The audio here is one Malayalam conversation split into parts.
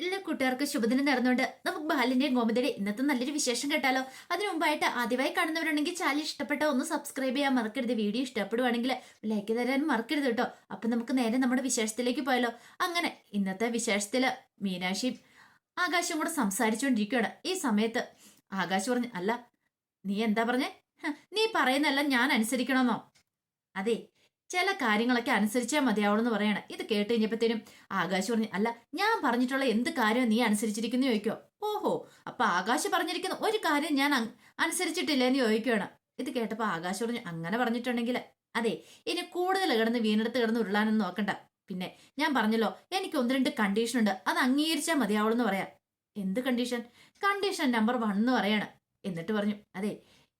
എല്ലാ കൂട്ടുകാർക്ക് ശുഭദിനം നേർന്നുകൊണ്ട് നമുക്ക് ബാലിന്റെയും ഗോമതിയുടെ ഇന്നത്തെ നല്ലൊരു വിശേഷം കേട്ടാലോ. അതിനു മുമ്പായിട്ട് ആദ്യമായി കാണുന്നവരുണ്ടെങ്കിൽ ചാനൽ ഇഷ്ടപ്പെട്ട ഒന്ന് സബ്സ്ക്രൈബ് ചെയ്യാൻ മറക്കരുത്. വീഡിയോ ഇഷ്ടപ്പെടുവാണെങ്കിൽ ലൈക്ക് തരാൻ മറക്കരുത് കേട്ടോ. അപ്പൊ നമുക്ക് നേരെ നമ്മുടെ വിശേഷത്തിലേക്ക് പോയാലോ. അങ്ങനെ ഇന്നത്തെ വിശേഷത്തില് മീനാക്ഷിയും ആകാശവും കൂടെ സംസാരിച്ചുകൊണ്ടിരിക്കുകയാണ്. ഈ സമയത്ത് ആകാശ് പറഞ്ഞു, അല്ല നീ എന്താ പറഞ്ഞേ? നീ പറയുന്നല്ല ഞാൻ അനുസരിക്കണമെന്നോ? അതെ, ചില കാര്യങ്ങളൊക്കെ അനുസരിച്ചാൽ മതിയാവുള്ളൂ പറയണം. ഇത് കേട്ട് കഴിഞ്ഞപ്പോഴത്തേനും ആകാശ് പറഞ്ഞു, അല്ല ഞാൻ പറഞ്ഞിട്ടുള്ള എന്ത് കാര്യം നീ അനുസരിച്ചിരിക്കുന്നു ചോദിക്കോ. ഓഹോ, അപ്പൊ ആകാശ് പറഞ്ഞിരിക്കുന്ന ഒരു കാര്യം ഞാൻ അനുസരിച്ചിട്ടില്ല എന്ന് ചോദിക്കുകയാണ്. ഇത് കേട്ടപ്പോ ആകാശ് പറഞ്ഞു, അങ്ങനെ പറഞ്ഞിട്ടുണ്ടെങ്കിൽ അതെ, ഇനി കൂടുതൽ കിടന്ന് വീണെടുത്ത് കിടന്ന് ഉരുളാനൊന്നും നോക്കണ്ട. പിന്നെ ഞാൻ പറഞ്ഞല്ലോ, എനിക്ക് ഒന്ന് രണ്ട് കണ്ടീഷൻ ഉണ്ട്, അത് അംഗീകരിച്ചാൽ മതിയാവുള്ളൂ എന്ന് പറയാം. എന്ത് കണ്ടീഷൻ? കണ്ടീഷൻ നമ്പർ 1 എന്ന് പറയാണ്. എന്നിട്ട് പറഞ്ഞു, അതെ,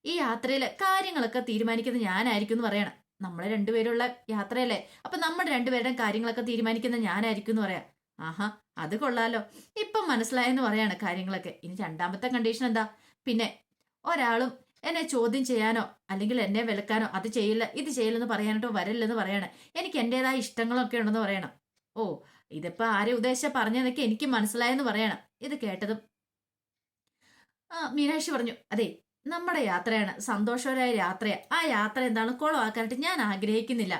ഈ യാത്രയിലെ കാര്യങ്ങളൊക്കെ തീരുമാനിക്കുന്നത് ഞാനായിരിക്കും എന്ന് പറയണം. നമ്മളെ രണ്ടുപേരുള്ള യാത്രയല്ലേ, അപ്പൊ നമ്മുടെ രണ്ടുപേരുടെയും കാര്യങ്ങളൊക്കെ തീരുമാനിക്കുന്നത് ഞാനായിരിക്കും എന്ന് പറയാം. ആഹാ, അത് കൊള്ളാലോ, ഇപ്പം മനസ്സിലായെന്ന് പറയാണ് കാര്യങ്ങളൊക്കെ. ഇനി രണ്ടാമത്തെ കണ്ടീഷൻ എന്താ? പിന്നെ ഒരാളും എന്നെ ചോദ്യം ചെയ്യാനോ അല്ലെങ്കിൽ എന്നെ വിലക്കാനോ അത് ചെയ്യില്ല ഇത് ചെയ്യില്ലെന്ന് പറയാനോ വരില്ലെന്ന് പറയണം. എനിക്ക് എന്റേതായ ഇഷ്ടങ്ങളൊക്കെ ഉണ്ടെന്ന് പറയണം. ഓ, ഇതിപ്പോ ആരെ ഉദ്ദേശിച്ച പറഞ്ഞതൊക്കെ എനിക്ക് മനസ്സിലായെന്ന് പറയണം. ഇത് കേട്ടതും മീനാക്ഷി പറഞ്ഞു, അതെ, നമ്മുടെ യാത്രയാണ് സന്തോഷകരമായ യാത്രയാ. ആ യാത്ര എന്താണ് കുളമാക്കാനായിട്ട് ഞാൻ ആഗ്രഹിക്കുന്നില്ല.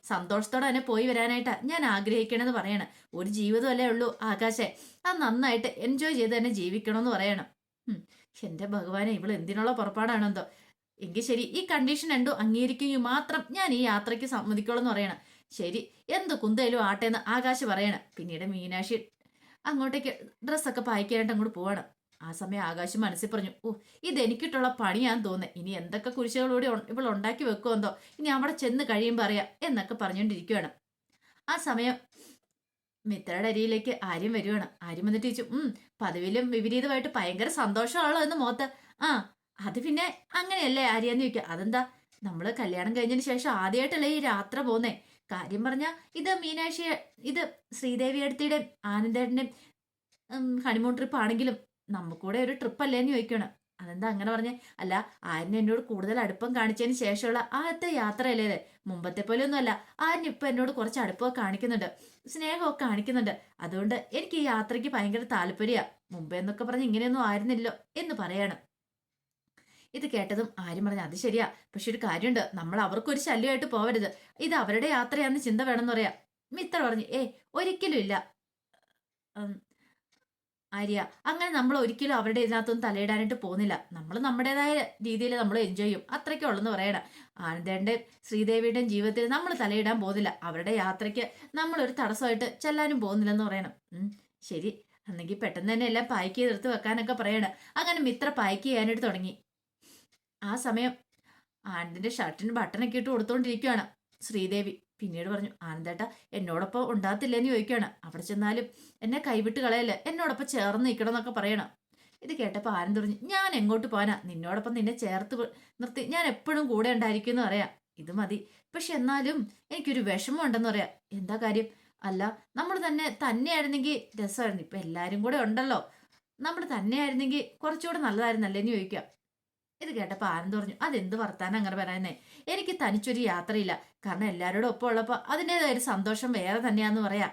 സന്തോഷത്തോടെ തന്നെ പോയി വരാനായിട്ടാ ഞാൻ ആഗ്രഹിക്കണമെന്ന് പറയണം. ഒരു ജീവിതമല്ലേ ഉള്ളൂ ആകാശേ, അത് നന്നായിട്ട് എൻജോയ് ചെയ്ത് തന്നെ ജീവിക്കണമെന്ന് പറയണം. എന്റെ ഭഗവാനെ, ഇവൾ എന്തിനുള്ള പുറപ്പാടാണെന്തോ. എങ്കിൽ ശരി, ഈ കണ്ടീഷൻ രണ്ടും അംഗീകരിക്കുകയും മാത്രം ഞാൻ ഈ യാത്രയ്ക്ക് സമ്മതിക്കോളെന്ന് പറയണം. ശരി, എന്ത് കുന്തയിലും ആട്ടെന്ന് ആകാശ് പറയണം. പിന്നീട് മീനാക്ഷി അങ്ങോട്ടേക്ക് ഡ്രസ്സൊക്കെ പായ്ക്കാനായിട്ട് അങ്ങോട്ട് പോവാണ്. ആ സമയം ആകാശം മനസ്സിൽ പറഞ്ഞു, ഓ, ഇതെനിക്കിട്ടുള്ള പണിയാന്ന് തോന്നുന്നത്. ഇനി എന്തൊക്കെ കുരിശുകളോടെ ഇവൾ ഉണ്ടാക്കി വെക്കുമെന്തോ, ഇനി അവിടെ ചെന്ന് കഴിയുമ്പോൾ അറിയാം എന്നൊക്കെ പറഞ്ഞുകൊണ്ടിരിക്കുകയാണ്. ആ സമയം മിത്രയുടെ അരിയിലേക്ക് ആര്യം വരുവാണ്. ആര്യം വന്നിട്ട് ചോദിച്ചു, പതിവിലും വിപരീതമായിട്ട് ഭയങ്കര സന്തോഷമാണല്ലോ എന്ന് മോത്ത്. ആ, അത് പിന്നെ അങ്ങനെയല്ലേ ആര്യാന്ന് ചോദിക്കുക. അതെന്താ, നമ്മള് കല്യാണം കഴിഞ്ഞതിന് ശേഷം ആദ്യമായിട്ടല്ലേ ഈ യാത്ര പോന്നേ. കാര്യം പറഞ്ഞ ഇത് മീനാക്ഷി, ഇത് ശ്രീദേവി അടുത്തിയുടെയും ആനന്ദേട്ടന്റെയും ഹണിമൂൺ ട്രിപ്പ് ആണെങ്കിലും നമുക്കൂടെ ഒരു ട്രിപ്പ് അല്ലേന്ന് ചോദിക്കണം. അതെന്താ അങ്ങനെ പറഞ്ഞേ? അല്ല, ആര്യൻ എന്നോട് കൂടുതൽ അടുപ്പം കാണിച്ചതിന് ശേഷമുള്ള ആദ്യത്തെ യാത്രയല്ലേ ഇത്. മുമ്പത്തെ പോലെ ഒന്നും അല്ല. ആര്യൻ ഇപ്പൊ എന്നോട് കുറച്ച് അടുപ്പമൊക്കെ കാണിക്കുന്നുണ്ട്, സ്നേഹമൊക്കെ കാണിക്കുന്നുണ്ട്. അതുകൊണ്ട് എനിക്ക് ഈ യാത്രയ്ക്ക് ഭയങ്കര താല്പര്യ. മുമ്പേ എന്നൊക്കെ പറഞ്ഞ് ഇങ്ങനെയൊന്നും ആയിരുന്നില്ലോ എന്ന് പറയാണ്. ഇത് കേട്ടതും ആര്യം പറഞ്ഞു, അത് ശരിയാ, പക്ഷെ ഒരു കാര്യമുണ്ട്, നമ്മൾ അവർക്കൊരു ശല്യമായിട്ട് പോവരുത്. ഇത് അവരുടെ യാത്രയാണെന്ന് ചിന്ത വേണമെന്ന് പറയാം. മിത്ര പറഞ്ഞു, ഒരിക്കലും ഇല്ല ആര്യ, അങ്ങനെ നമ്മൾ ഒരിക്കലും അവരുടെ ഇതിനകത്തൊന്നും തലയിടാനായിട്ട് പോകുന്നില്ല. നമ്മൾ നമ്മുടേതായ രീതിയിൽ നമ്മൾ എൻജോയ് ചെയ്യും, അത്രയ്ക്കേ ഉള്ളെന്ന് പറയണം. ആനന്ദേന്റെയും ശ്രീദേവിയുടെയും ജീവിതത്തിൽ നമ്മൾ തലയിടാൻ പോകുന്നില്ല. അവരുടെ യാത്രയ്ക്ക് നമ്മളൊരു തടസ്സമായിട്ട് ചെല്ലാനും പോകുന്നില്ലെന്ന് പറയണം. ശരി, അന്നെങ്കിൽ പെട്ടെന്ന് തന്നെ എല്ലാം പായ്ക്ക് ചെയ്തെടുത്ത് വെക്കാനൊക്കെ പറയണം. അങ്ങനെ മിത്ര പായ്ക്ക് ചെയ്യാനായിട്ട് തുടങ്ങി. ആ സമയം ആനന്ദിന്റെ ഷർട്ടിന് ബട്ടണൊക്കെ ഇട്ട് കൊടുത്തോണ്ടിരിക്കുകയാണ് ശ്രീദേവി. പിന്നീട് പറഞ്ഞു, ആനന്ദേട്ട എന്നോടൊപ്പം ഉണ്ടാകത്തില്ലെന്ന് ചോദിക്കുകയാണ്. അവിടെ ചെന്നാലും എന്നെ കൈവിട്ട് കളയല്ലേ, എന്നോടൊപ്പം ചേർന്ന് നിൽക്കണം എന്നൊക്കെ പറയണം. ഇത് കേട്ടപ്പോൾ ആനന്ദ് പറഞ്ഞു, ഞാൻ എങ്ങോട്ട് പോകാനാ, നിന്നോടൊപ്പം നിന്നെ ചേർത്ത് നിർത്തി ഞാൻ എപ്പോഴും കൂടെ ഉണ്ടായിരിക്കും എന്ന് പറയാം. ഇത് മതി, പക്ഷെ എന്നാലും എനിക്കൊരു വിഷമം ഉണ്ടെന്ന് പറയാം. എന്താ കാര്യം? അല്ല, നമ്മൾ തന്നെയായിരുന്നെങ്കിൽ രസമായിരുന്നു. ഇപ്പൊ എല്ലാരും കൂടെ ഉണ്ടല്ലോ, നമ്മൾ തന്നെയായിരുന്നെങ്കിൽ കുറച്ചുകൂടെ നല്ലതായിരുന്നല്ലേന്ന് ചോദിക്കാം. ഇത് കേട്ടപ്പോ ആനന്ദ് പറഞ്ഞു, അതെന്ത് വർത്താനം അങ്ങനെ പറയാനേ, എനിക്ക് തനിച്ചൊരു യാത്രയില്ല. കാരണം എല്ലാവരോടും ഒപ്പം ഉള്ളപ്പോ അതിൻ്റെതായ ഒരു സന്തോഷം വേറെ തന്നെയാന്ന് പറയാം.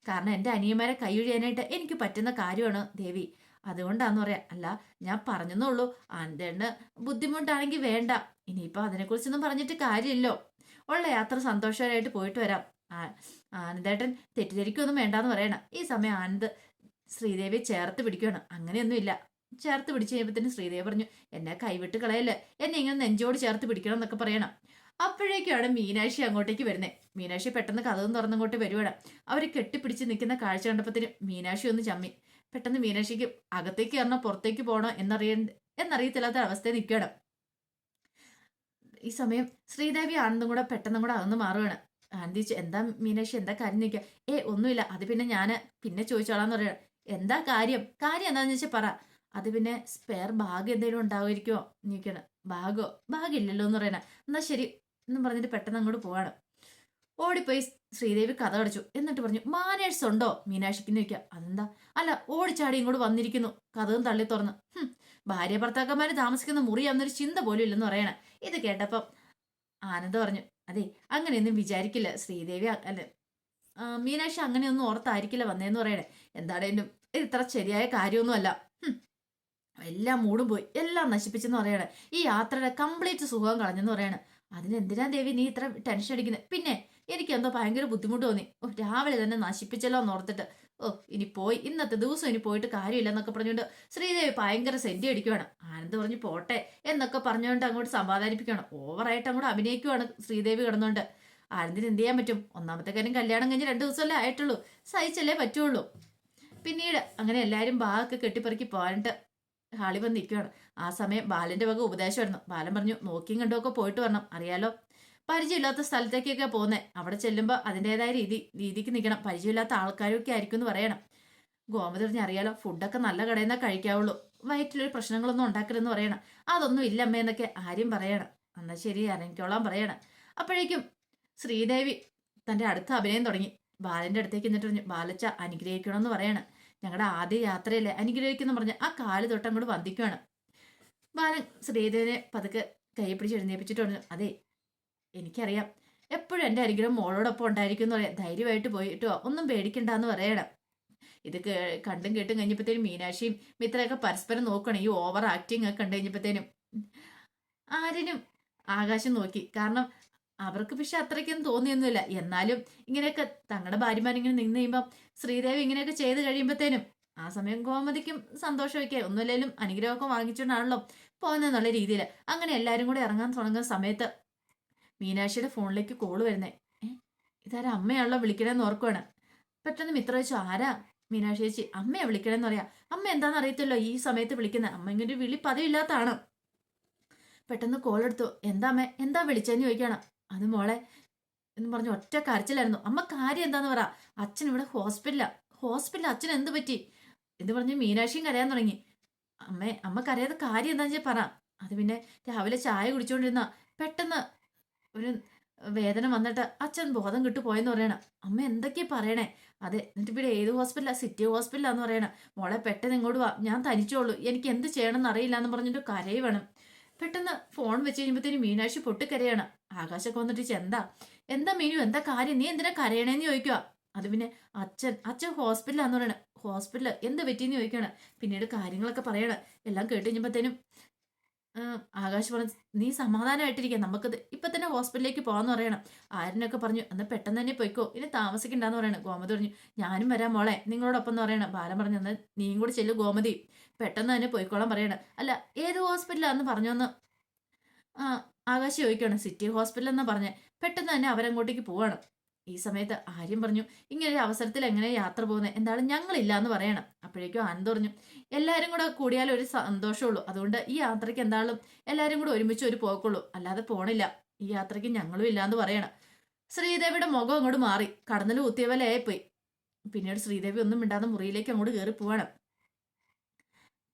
കാരണം എൻ്റെ അനിയന്മാരെ കൈയൊഴിയാനായിട്ട് എനിക്ക് പറ്റുന്ന കാര്യമാണ് ദേവി, അതുകൊണ്ടാന്ന് പറയാം. അല്ല, ഞാൻ പറഞ്ഞെന്നുള്ളൂ, ആനന്ദേണ്ണ ബുദ്ധിമുട്ടാണെങ്കിൽ വേണ്ട. ഇനിയിപ്പോ അതിനെക്കുറിച്ചൊന്നും പറഞ്ഞിട്ട് കാര്യമില്ലോ, ഉള്ള യാത്ര സന്തോഷകരമായിട്ട് പോയിട്ട് വരാം. ആനന്ദേട്ടൻ തെറ്റിദ്ധരിക്കൊന്നും വേണ്ടാന്ന് പറയണം. ഈ സമയം ആനന്ദ് ശ്രീദേവിയെ ചേർത്ത് പിടിക്കുകയാണ്. അങ്ങനെയൊന്നുമില്ല. ചേർത്ത് പിടിച്ചു കഴിയുമ്പത്തിന് ശ്രീദേവി പറഞ്ഞു, എന്നെ കൈവിട്ട് കളയല്ലേ, എന്നെ ഇങ്ങനെ നെഞ്ചോട് ചേർത്ത് പിടിക്കണം എന്നൊക്കെ പറയണം. അപ്പോഴേക്കാണ് മീനാക്ഷി അങ്ങോട്ടേക്ക് വരുന്നത്. മീനാക്ഷി പെട്ടെന്ന് കഥവും തുറന്നങ്ങോട്ട് വരുവാണ്. അവര് കെട്ടിപ്പിടിച്ച് നിൽക്കുന്ന കാഴ്ച കണ്ടപ്പത്തിന് മീനാക്ഷി ഒന്ന് ചമ്മി. പെട്ടെന്ന് മീനാക്ഷിക്ക് അകത്തേക്ക് കയറണോ പുറത്തേക്ക് പോകണോ എന്നറിയത്തില്ലാത്ത അവസ്ഥയിൽ നിൽക്കുകയാണ്. ഈ സമയം ശ്രീദേവി ആനന്ദും കൂടെ പെട്ടെന്നും കൂടെ അകന്ന് മാറുകയാണ്. ആനന്ദി, എന്താ മീനാക്ഷി, എന്താ കാര്യം നിൽക്കുക? ഒന്നുമില്ല, അത് പിന്നെ ഞാൻ പിന്നെ ചോദിച്ചോളാന്ന് പറയണം. എന്താ കാര്യം? കാര്യം എന്താന്ന് വെച്ചാൽ പറ. അത് പിന്നെ സ്പെയർ ബാഗ് എന്തെങ്കിലും ഉണ്ടാവുമായിരിക്കുമോ നിൽക്കണം. ബാഗില്ലല്ലോ എന്ന് പറയണ. എന്നാ ശരി എന്നും പറഞ്ഞിട്ട് പെട്ടെന്ന് അങ്ങോട്ട് പോവാണ്. ഓടിപ്പോയി ശ്രീദേവി കഥ അടച്ചു. എന്നിട്ട് പറഞ്ഞു, മാനേഴ്സ് ഉണ്ടോ മീനാക്ഷിക്ക് ചോദിക്കുക. അതെന്താ? അല്ല, ഓടിച്ചാടി ഇങ്ങോട്ട് വന്നിരിക്കുന്നു, കഥവും തള്ളി തുറന്ന്. ഭാര്യ ഭർത്താക്കന്മാര് താമസിക്കുന്ന മുറി എന്നൊരു ചിന്ത പോലും ഇല്ലെന്ന് പറയണ. ഇത് കേട്ടപ്പം ആനന്ദ് പറഞ്ഞു, അതെ, അങ്ങനെയൊന്നും വിചാരിക്കില്ല ശ്രീദേവി, അല്ല മീനാക്ഷി അങ്ങനെയൊന്നും ഓർത്തായിരിക്കില്ല വന്നേന്ന് പറയണേ. എന്താണേലും ഇത് ഇത്ര ശരിയായ കാര്യമൊന്നുമല്ല. എല്ലാം മൂടും പോയി, എല്ലാം നശിപ്പിച്ചെന്ന് പറയണേ. ഈ യാത്രയുടെ കംപ്ലീറ്റ് സുഖം കളഞ്ഞെന്ന് പറയണേ. അതിനെന്തിനാ ദേവി നീ ഇത്ര ടെൻഷൻ അടിക്കുന്നത്? പിന്നെ എനിക്ക് എന്തോ ഭയങ്കര ബുദ്ധിമുട്ട് തോന്നി. ഓ, രാവിലെ തന്നെ നശിപ്പിച്ചല്ലോ എന്ന് ഓർത്തിട്ട്. ഓ, ഇനി പോയി, ഇന്നത്തെ ദിവസം ഇനി പോയിട്ട് കാര്യമില്ല എന്നൊക്കെ പറഞ്ഞുകൊണ്ട് ശ്രീദേവി ഭയങ്കര സെന്റി അടിക്കുവാണ്. ആനന്ദ് പറഞ്ഞ് പോട്ടെ എന്നൊക്കെ പറഞ്ഞുകൊണ്ട് അങ്ങോട്ട് സമാധാനിപ്പിക്കുകയാണ്. ഓവറായിട്ട് അങ്ങോട്ട് അഭിനയിക്കുവാണ് ശ്രീദേവി കിടന്നുകൊണ്ട്. ആനന്ദിന് എന്ത് ചെയ്യാൻ പറ്റും? ഒന്നാമത്തെ കാര്യം കല്യാണം കഴിഞ്ഞ് 2 ദിവസമല്ലേ ആയിട്ടുള്ളൂ, സഹിച്ചല്ലേ പറ്റുള്ളൂ. പിന്നീട് അങ്ങനെ എല്ലാവരും ബാഗൊക്കെ കെട്ടിപ്പറക്കി പോകാനിട്ട് ഹാളി വന്ന് നിൽക്കുകയാണ്. ആ സമയം ബാലന്റെ വക ഉപദേശമായിരുന്നു. ബാലൻ പറഞ്ഞു, നോക്കിയും കണ്ടുമൊക്കെ പോയിട്ട് വരണം, അറിയാലോ പരിചയമില്ലാത്ത സ്ഥലത്തേക്കൊക്കെ പോകുന്നത്, അവിടെ ചെല്ലുമ്പോൾ അതിൻ്റെതായ രീതിക്ക് നിൽക്കണം, പരിചയമില്ലാത്ത ആൾക്കാരൊക്കെ ആയിരിക്കും എന്ന് പറയണം. ഗോമതി പറഞ്ഞ്, അറിയാലോ ഫുഡൊക്കെ നല്ല കടയിൽ നിന്നേ കഴിക്കാവുള്ളൂ, വയറ്റിലൊരു പ്രശ്നങ്ങളൊന്നും ഉണ്ടാക്കരുതെന്ന് പറയണം. അതൊന്നും ഇല്ല അമ്മയെന്നൊക്കെ ആര്യം പറയണം. എന്നാൽ ശരി ഇറങ്ങിക്കോളാൻ പറയണം. അപ്പോഴേക്കും ശ്രീദേവി തൻ്റെ അടുത്ത അഭിനയം തുടങ്ങി. ബാലന്റെ അടുത്തേക്ക് എന്നിട്ട് പറഞ്ഞു, ബാലച്ച അനുഗ്രഹിക്കണമെന്ന് പറയണം, ഞങ്ങളുടെ ആദ്യ യാത്രയല്ലേ, അനുഗ്രഹിക്കുന്നു പറഞ്ഞ് ആ കാല് തൊട്ട് അങ്ങോട്ട് വന്ദിക്കുകയാണ്. ബാലൻ ശ്രീദേവിനെ പതുക്കെ കൈ പിടിച്ച് എഴുന്നേപ്പിച്ചിട്ട് പറഞ്ഞു, അതെ എനിക്കറിയാം എപ്പോഴും എൻ്റെ അനുഗ്രഹം മോളോടൊപ്പം ഉണ്ടായിരിക്കും എന്ന് പറയാം, ധൈര്യമായിട്ട് പോയിട്ടോ, ഒന്നും പേടിക്കണ്ടെന്ന് പറയണം. ഇത് കണ്ടും കേട്ടും കഴിഞ്ഞപ്പോഴത്തേനും മീനാക്ഷിയും മിത്രയൊക്കെ പരസ്പരം നോക്കണം. ഈ ഓവർ ആക്ടിങ് ഒക്കെ കണ്ടു കഴിഞ്ഞപ്പോഴത്തേനും ആരിനും ആകാശം നോക്കി. കാരണം അവർക്ക് പക്ഷെ അത്രയ്ക്കൊന്നും തോന്നിയൊന്നുമില്ല. എന്നാലും ഇങ്ങനെയൊക്കെ തങ്ങളുടെ ഭാര്യമാരിങ്ങനെ നിന്ന് കഴിയുമ്പം ശ്രീദേവി ഇങ്ങനെയൊക്കെ ചെയ്ത് കഴിയുമ്പോഴത്തേനും ആ സമയം ഗോമതിക്കും സന്തോഷമൊക്കെ, ഒന്നുമില്ലെങ്കിലും അനുഗ്രഹമൊക്കെ വാങ്ങിച്ചുകൊണ്ടാണല്ലോ പോകുന്നതെന്നുള്ള രീതിയിൽ അങ്ങനെ എല്ലാവരും കൂടെ ഇറങ്ങാൻ തുടങ്ങുന്ന സമയത്ത് മീനാക്ഷിയുടെ ഫോണിലേക്ക് കോള് വരുന്നേ. ഇതാരാ, അമ്മയാണല്ലോ വിളിക്കണമെന്ന് ഓർക്കുവാണ്. പെട്ടെന്ന് മിത്ര വെച്ചു, ആരാ? മീനാക്ഷി ചേച്ചി, അമ്മയെ വിളിക്കണമെന്ന് പറയാം. അമ്മ എന്താണെന്ന് അറിയത്തില്ലോ ഈ സമയത്ത് വിളിക്കുന്നത്, അമ്മ ഇങ്ങനെ ഒരു വിളി പതിവില്ലാത്തതാണ്. പെട്ടെന്ന് കോൾ എടുത്തു. എന്താ അമ്മ, എന്താ വിളിച്ചെന്ന് ചോദിക്കണം. അത് മോളെ എന്ന് പറഞ്ഞു ഒറ്റ കരച്ചിലായിരുന്നു. അമ്മ കാര്യം എന്താന്ന് പറ, അച്ഛൻ ഇവിടെ ഹോസ്പിറ്റലിൽ അച്ഛൻ എന്ത് പറ്റി എന്ന് പറഞ്ഞ് മീനാക്ഷിയും കരയാൻ തുടങ്ങി. അമ്മ കരയാതെ കാര്യം എന്താന്ന് വെച്ചാൽ പറ. അത് പിന്നെ രാവിലെ ചായ കുടിച്ചോണ്ടിരുന്ന പെട്ടെന്ന് ഒരു വേദന വന്നിട്ട് അച്ഛൻ ബോധം കിട്ടു പോയെന്ന് പറയണം. അമ്മ എന്തൊക്കെയാ പറയണേ? അതെ, എന്നിട്ട് ഇവിടെ ഏത് ഹോസ്പിറ്റലാ? സിറ്റി ഹോസ്പിറ്റലാന്ന് പറയണം. മോളെ പെട്ടെന്ന് ഇങ്ങോട്ട് വാ, ഞാൻ തനിച്ചോളൂ, എനിക്ക് എന്ത് ചെയ്യണം എന്നറിയില്ല എന്ന് പറഞ്ഞിട്ട് കരയി വേണം. പെട്ടെന്ന് ഫോൺ വെച്ച് കഴിയുമ്പോഴത്തേനും മീനാക്ഷി പൊട്ടിക്കരയാണ്. ആകാശൊക്കെ വന്നിട്ട് എന്താ മീനു, എന്താ കാര്യം, നീ എന്തിനാ കരയണേന്ന് ചോദിക്കുക. അത് പിന്നെ അച്ഛൻ ഹോസ്പിറ്റലാന്ന് പറയണ. ഹോസ്പിറ്റൽ എന്ത് പറ്റിയെന്ന് ചോദിക്കണം. പിന്നീട് കാര്യങ്ങളൊക്കെ പറയണം. എല്ലാം കേട്ട് കഴിഞ്ഞപ്പോഴത്തേനും ആകാശ് പറഞ്ഞു, നീ സമാധാനമായിട്ടിരിക്കുക, നമുക്കത് ഇപ്പൊ തന്നെ ഹോസ്പിറ്റലിലേക്ക് പോകാന്ന് പറയണം. ആര്യനൊക്കെ പറഞ്ഞു, അന്ന് പെട്ടെന്ന് തന്നെ പോയിക്കോ, ഇനി താമസിക്കണ്ടെന്ന് പറയണം. ഗോമതി പറഞ്ഞു, ഞാനും വരാം മോളെ നിങ്ങളോടൊപ്പം എന്ന് പറയണം. ബാലൻ പറഞ്ഞു, എന്നാൽ നീയും കൂടി ചെല്ലു ഗോമതി, പെട്ടെന്ന് തന്നെ പോയിക്കോളാൻ പറയണം. അല്ല ഏത് ഹോസ്പിറ്റലാന്ന് പറഞ്ഞോന്ന് ആകാശ് ചോദിക്കുകയാണ്. സിറ്റി ഹോസ്പിറ്റൽ എന്നാ പറഞ്ഞേ. പെട്ടെന്ന് തന്നെ അവരങ്ങോട്ടേക്ക് പോവാണ്. ഈ സമയത്ത് ആര്യം പറഞ്ഞു, ഇങ്ങനെ ഒരു അവസരത്തിൽ എങ്ങനെ യാത്ര പോകുന്നത്, എന്താണ് ഞങ്ങളില്ല എന്ന് പറയണം. അപ്പോഴേക്കും ആനന്ദ് പറഞ്ഞു, എല്ലാവരും കൂടെ കൂടിയാലും ഒരു സന്തോഷമുള്ളൂ, അതുകൊണ്ട് ഈ യാത്രയ്ക്ക് എന്തായാലും എല്ലാവരും കൂടെ ഒരുമിച്ച് ഒരു പോക്കുള്ളൂ, അല്ലാതെ പോണില്ല, ഈ യാത്രയ്ക്ക് ഞങ്ങളും ഇല്ലാന്ന് പറയണം. ശ്രീദേവിയുടെ മുഖം അങ്ങോട്ട് മാറി, കടന്നൽ കുത്തിയ പോലെ ആയിപ്പോയി. പിന്നീട് ശ്രീദേവി ഒന്നും മിണ്ടാതെ മുറിയിലേക്ക് അങ്ങോട്ട് കയറി പോവാണ്.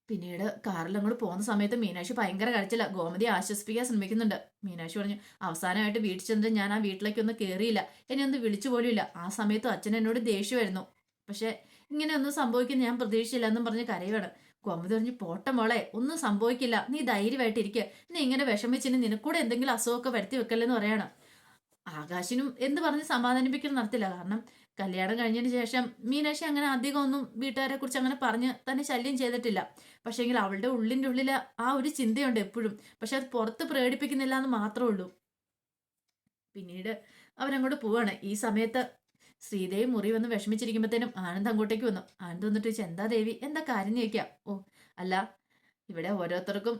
പിന്നീട് കാറിൽ അങ്ങോട്ട് പോകുന്ന സമയത്ത് മീനാക്ഷി ഭയങ്കര കരച്ചില്ല. ഗോമതി ആശ്വസിപ്പിക്കാൻ ശ്രമിക്കുന്നുണ്ട്. മീനാക്ഷി പറഞ്ഞു, അവസാനമായിട്ട് വീട്ടിൽ ചെന്നിട്ട് ഞാൻ ആ വീട്ടിലേക്കൊന്നും കയറിയില്ല, എന്നെ ഒന്ന് വിളിച്ചു പോലും ഇല്ല. ആ സമയത്തും അച്ഛൻ എന്നോട് ദേഷ്യമായിരുന്നു, പക്ഷെ ഇങ്ങനെ ഒന്നും സംഭവിക്കുന്ന ഞാൻ പ്രതീക്ഷിച്ചില്ല എന്നും പറഞ്ഞ് കരയുവാണ്. ഗോമതി പറഞ്ഞു, പോട്ടെ മോളെ, ഒന്നും സംഭവിക്കില്ല, നീ ധൈര്യമായിട്ടിരിക്കുക, നീ ഇങ്ങനെ വിഷമിച്ചിന് നിനക്കൂടെ എന്തെങ്കിലും അസുഖമൊക്കെ വരുത്തി വെക്കല്ലെന്ന് പറയണം. ആകാശിനും എന്ത് പറഞ്ഞ് സമാധാനിപ്പിക്കണം നടത്തില്ല. കാരണം കല്യാണം കഴിഞ്ഞതിന് ശേഷം മീനാക്ഷി അങ്ങനെ അധികം ഒന്നും വീട്ടുകാരെ കുറിച്ച് അങ്ങനെ പറഞ്ഞ് തന്നെ ശല്യം ചെയ്തിട്ടില്ല. പക്ഷേങ്കിൽ അവളുടെ ഉള്ളിൻ്റെ ഉള്ളിൽ ആ ഒരു ചിന്തയുണ്ട് എപ്പോഴും, പക്ഷെ അത് പുറത്ത് പ്രകടിപ്പിക്കുന്നില്ല എന്ന് മാത്രമേ ഉള്ളൂ. പിന്നീട് അവരങ്ങോട്ട് പോവാണ്. ഈ സമയത്ത് ശ്രീദേവി മുറി വന്ന് വിഷമിച്ചിരിക്കുമ്പോഴത്തേനും ആനന്ദ് അങ്ങോട്ടേക്ക് വന്നു. ആനന്ദ് വന്നിട്ട് ചോദിച്ചു, എന്താ ദേവി, എന്താ കാര്യം ചോദിക്കാം. ഓ അല്ല, ഇവിടെ ഓരോരുത്തർക്കും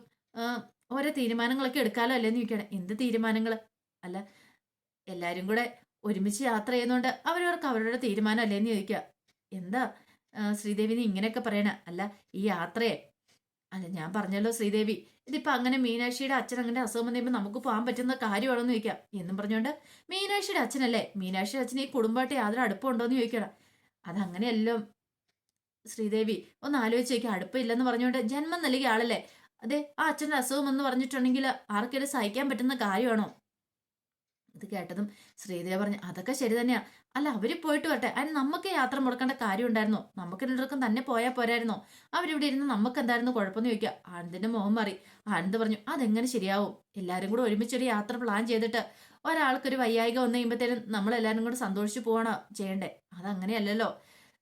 ഓരോ തീരുമാനങ്ങളൊക്കെ എടുക്കാലോ അല്ലേന്ന് ചോദിക്കുകയാണ്. എന്ത് തീരുമാനങ്ങൾ? അല്ല എല്ലാവരും കൂടെ ഒരുമിച്ച് യാത്ര ചെയ്യുന്നോണ്ട് അവരവർക്ക് അവരുടെ തീരുമാനം അല്ലേന്ന് ചോദിക്കുക. എന്താ ശ്രീദേവി നീ ഇങ്ങനെയൊക്കെ പറയണ? അല്ല ഈ യാത്രയെ, അല്ല ഞാൻ പറഞ്ഞല്ലോ ശ്രീദേവി, ഇതിപ്പോ അങ്ങനെ മീനാക്ഷിയുടെ അച്ഛൻ അങ്ങനെ അസുഖം വന്നപ്പോൾ നമുക്ക് പോകാൻ പറ്റുന്ന കാര്യമാണെന്ന് ചോദിക്കാം. എന്നും പറഞ്ഞുകൊണ്ട് മീനാക്ഷിയുടെ അച്ഛനല്ലേ, മീനാക്ഷിയുടെ അച്ഛൻ ഈ കുടുംബമായിട്ട് യാതൊരു അടുപ്പമുണ്ടോന്ന് ചോദിക്കണം. അതങ്ങനെയല്ലോ ശ്രീദേവി, ഒന്ന് ആലോചിച്ച് നോക്കിയാൽ അടുപ്പില്ലെന്ന് പറഞ്ഞുകൊണ്ട് ജന്മം നൽകിയ ആളല്ലേ. അതെ, ആ അച്ഛൻ്റെ അസുഖം എന്ന് പറഞ്ഞിട്ടുണ്ടെങ്കിൽ ആർക്കെങ്കിലും സഹിക്കാൻ പറ്റുന്ന കാര്യമാണോ? ഇത് കേട്ടതും ശ്രീദേവി പറഞ്ഞു, അതൊക്കെ ശരി തന്നെയാ. അല്ല, അവര് പോയിട്ട് വരട്ടെ, അതിന് നമുക്ക് യാത്ര മുടക്കേണ്ട കാര്യം ഉണ്ടായിരുന്നോ? നമുക്ക് രണ്ടുപേർക്കും തന്നെ പോയാൽ പോരായിരുന്നോ? അവരിവിടെ ഇരുന്ന് നമുക്ക് എന്തായിരുന്നു കുഴപ്പമെന്ന് ചോദിക്കുക. ആനന്ദിന്റെ മുഖം മാറി. ആനന്ദ് പറഞ്ഞു, അതെങ്ങനെ ശരിയാവും? എല്ലാരും കൂടെ ഒരുമിച്ചൊരു യാത്ര പ്ലാൻ ചെയ്തിട്ട് ഒരാൾക്കൊരു വയ്യായിക വന്നു കഴിയുമ്പോഴത്തേനും നമ്മളെല്ലാരും കൂടെ സന്തോഷിച്ച് പോവാണോ ചെയ്യണ്ടേ? അതങ്ങനെയല്ലല്ലോ.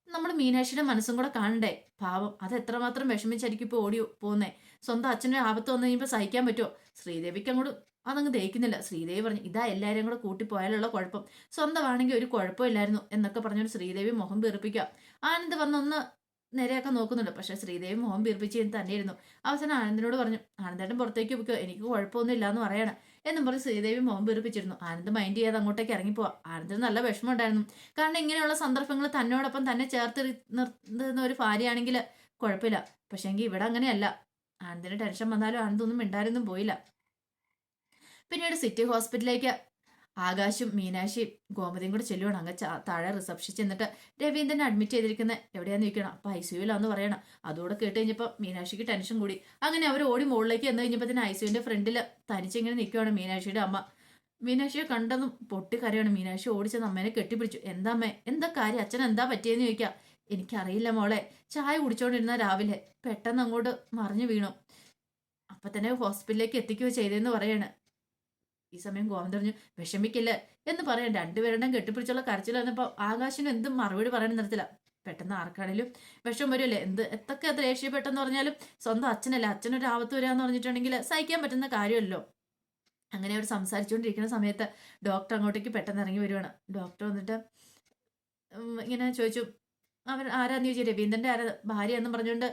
നമ്മൾ മീനാക്ഷിയുടെ മനസ്സും കൂടെ കാണണ്ടേ? പാവം, അത് എത്രമാത്രം വിഷമിച്ചായിരിക്കും ഇപ്പൊ ഓടി പോകുന്നേ. സ്വന്തം അച്ഛൻ്റെ ആപത്ത് വന്നു കഴിയുമ്പോൾ സഹിക്കാൻ പറ്റുമോ? ശ്രീദേവിക്ക് അങ്ങോട്ട് അതങ്ങ് ദഹിക്കുന്നില്ല. ശ്രീദേവി പറഞ്ഞു, ഇതാ എല്ലാവരും കൂടെ കൂട്ടിപ്പോയാലുള്ള കുഴപ്പം. സ്വന്തമാണെങ്കിൽ ഒരു കുഴപ്പമില്ലായിരുന്നു എന്നൊക്കെ പറഞ്ഞുകൊണ്ട് ശ്രീദേവി മുഖം വീർപ്പിക്കുക. ആനന്ദ് വന്നൊന്ന് നേരെയൊക്കെ നോക്കുന്നുണ്ട്. പക്ഷെ ശ്രീദേവി മുഖം വീർപ്പിച്ച് തന്നെയായിരുന്നു. അവസാനം ആനന്ദിനോട് പറഞ്ഞു, ആനന്ദേട്ടൻ പുറത്തേക്ക് പോയിക്കോ, എനിക്ക് കുഴപ്പമൊന്നും ഇല്ല എന്ന് പറയണം എന്നും പറഞ്ഞ് ശ്രീദേവി മുഖം വീർപ്പിച്ചിരുന്നു. ആനന്ദ് മൈൻഡ് ചെയ്യാതെ അങ്ങോട്ടേക്ക് ഇറങ്ങിപ്പോവാ. ആനന്ദിന് നല്ല വിഷമം ഉണ്ടായിരുന്നു. കാരണം ഇങ്ങനെയുള്ള സന്ദർഭങ്ങൾ തന്നോടൊപ്പം തന്നെ ചേർത്ത് നിർത്തുന്ന ഒരു ഭാര്യയാണെങ്കിൽ കുഴപ്പമില്ല. പക്ഷെങ്കിൽ ഇവിടെ അങ്ങനെയല്ല. ആനന്ദിന് ടെൻഷൻ വന്നാലും ആനന്ദൊന്നും മിണ്ടാരൊന്നും പോയില്ല. പിന്നീട് സിറ്റി ഹോസ്പിറ്റലിലേക്ക് ആകാശും മീനാക്ഷിയും ഗോമതിയും കൂടെ ചെല്ലുവാണ്. അങ്ങ് താഴെ റിസപ്ഷൻ ചെന്നിട്ട് രവീന്ദ്രനെ അഡ്മിറ്റ് ചെയ്തിരിക്കുന്നത് എവിടെയാന്ന് ചോദിക്കണം. അപ്പൊ ഐസിയുലാന്ന് പറയണം. അതോടെ കേട്ട് കഴിഞ്ഞപ്പോൾ മീനാക്ഷിക്ക് ടെൻഷൻ കൂടി. അങ്ങനെ അവർ ഓടി മുകളിലേക്ക് വന്നു കഴിഞ്ഞപ്പോൾ തന്നെ ഐസിയുവിന്റെ ഫ്രണ്ടിൽ തനിച്ചിങ്ങനെ നിൽക്കുവാണ് മീനാക്ഷിയുടെ അമ്മ. മീനാക്ഷിയെ കണ്ടതും പൊട്ടിക്കരയാണ്. മീനാക്ഷി ഓടിച്ചെന്ന് അമ്മേനെ കെട്ടിപ്പിടിച്ചു. എന്താ അമ്മേ, എന്താ കാര്യം? അച്ഛൻ എന്താ പറ്റിയെന്ന് ചോദിക്കാം. എനിക്കറിയില്ല മോളെ, ചായ കുടിച്ചോണ്ടിരുന്ന രാവിലെ പെട്ടെന്ന് അങ്ങോട്ട് മറിഞ്ഞു വീണു. അപ്പൊ തന്നെ ഹോസ്പിറ്റലിലേക്ക് എത്തിക്കുകയോ ചെയ്തതെന്ന് പറയാണ്. ഈ സമയം ഗോവിന്ദൻ പറഞ്ഞു, വിഷമിക്കില്ല എന്ന് പറയാൻ രണ്ടുപേരുടെയും കെട്ടിപ്പിടിച്ചുള്ള കരച്ചിൽ വന്നപ്പോൾ ആകാശിന് എന്തും മറുപടി പറയാൻ നിർത്തില്ല. പെട്ടെന്ന് ആർക്കാണേലും വിഷം വരുമല്ലേ. എത്തൊക്കെ അത് ദേഷ്യപ്പെട്ടെന്ന് പറഞ്ഞാലും സ്വന്തം അച്ഛനല്ല, അച്ഛനൊരു ആപത്ത് വരാന്ന് പറഞ്ഞിട്ടുണ്ടെങ്കിൽ സഹിക്കാൻ പറ്റുന്ന കാര്യമല്ലോ. അങ്ങനെ അവർ സംസാരിച്ചുകൊണ്ടിരിക്കുന്ന സമയത്ത് ഡോക്ടർ അങ്ങോട്ടേക്ക് പെട്ടെന്ന് ഇറങ്ങി വരുവാണ്. ഡോക്ടർ വന്നിട്ട് ഇങ്ങനെ ചോദിച്ചു, അവൻ ആരാന്ന് ചോദിച്ചു. രവീന്ദ്രന്റെ ഭാര്യ എന്നും പറഞ്ഞുകൊണ്ട്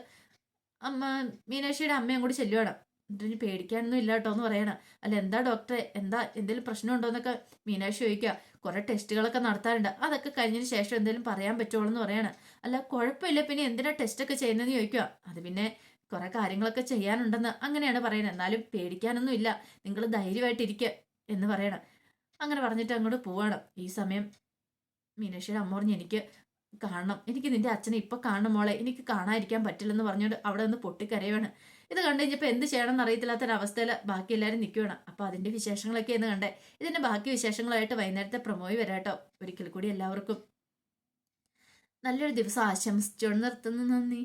അമ്മ മീനാക്ഷിയുടെ അമ്മയും കൂടി ചെല്ലുവാണ്. എന്നിട്ട് പേടിക്കാനൊന്നും ഇല്ല കേട്ടോ എന്ന് പറയണം. അല്ല, എന്താ ഡോക്ടറെ, എന്താ എന്തെങ്കിലും പ്രശ്നമുണ്ടോ എന്നൊക്കെ മീനാക്ഷി ചോദിക്കുക. കുറെ ടെസ്റ്റുകളൊക്കെ നടത്താറുണ്ട്, അതൊക്കെ കഴിഞ്ഞതിന് ശേഷം എന്തെങ്കിലും പറയാൻ പറ്റുള്ളൂ എന്ന് പറയണം. അല്ല, കുഴപ്പമില്ല, പിന്നെ എന്തിനാ ടെസ്റ്റൊക്കെ ചെയ്യുന്നതെന്ന് ചോദിക്കുക. അത് പിന്നെ കുറെ കാര്യങ്ങളൊക്കെ ചെയ്യാനുണ്ടെന്ന് അങ്ങനെയാണ് പറയുന്നത്. എന്നാലും പേടിക്കാനൊന്നും ഇല്ല, നിങ്ങൾ ധൈര്യമായിട്ടിരിക്കുക എന്ന് പറയണം. അങ്ങനെ പറഞ്ഞിട്ട് അങ്ങോട്ട് പോവാണ്. ഈ സമയം മീനാക്ഷിയുടെ അമ്മ പറഞ്ഞു, എനിക്ക് കാണണം, എനിക്ക് നിന്റെ അച്ഛനെ ഇപ്പൊ കാണണം മോളെ, എനിക്ക് കാണാതിരിക്കാൻ പറ്റില്ലെന്ന് പറഞ്ഞുകൊണ്ട് അവിടെ നിന്ന് പൊട്ടിക്കരയാണ്. ഇത് കണ്ടു കഴിഞ്ഞപ്പോൾ എന്ത് ചെയ്യണമെന്ന് അറിയത്തില്ലാത്തൊരവസ്ഥയിൽ ബാക്കി എല്ലാവരും നിൽക്കുകയാണ്. അപ്പൊ അതിന്റെ വിശേഷങ്ങളൊക്കെ എന്ന് കണ്ടേ. ഇതിന്റെ ബാക്കി വിശേഷങ്ങളായിട്ട് വൈകുന്നേരത്തെ പ്രൊമോയി വരാട്ടോ. ഒരിക്കൽ കൂടി എല്ലാവർക്കും നല്ലൊരു ദിവസം ആശംസിച്ചുകൊണ്ട് നിർത്തുന്നു. നന്ദി.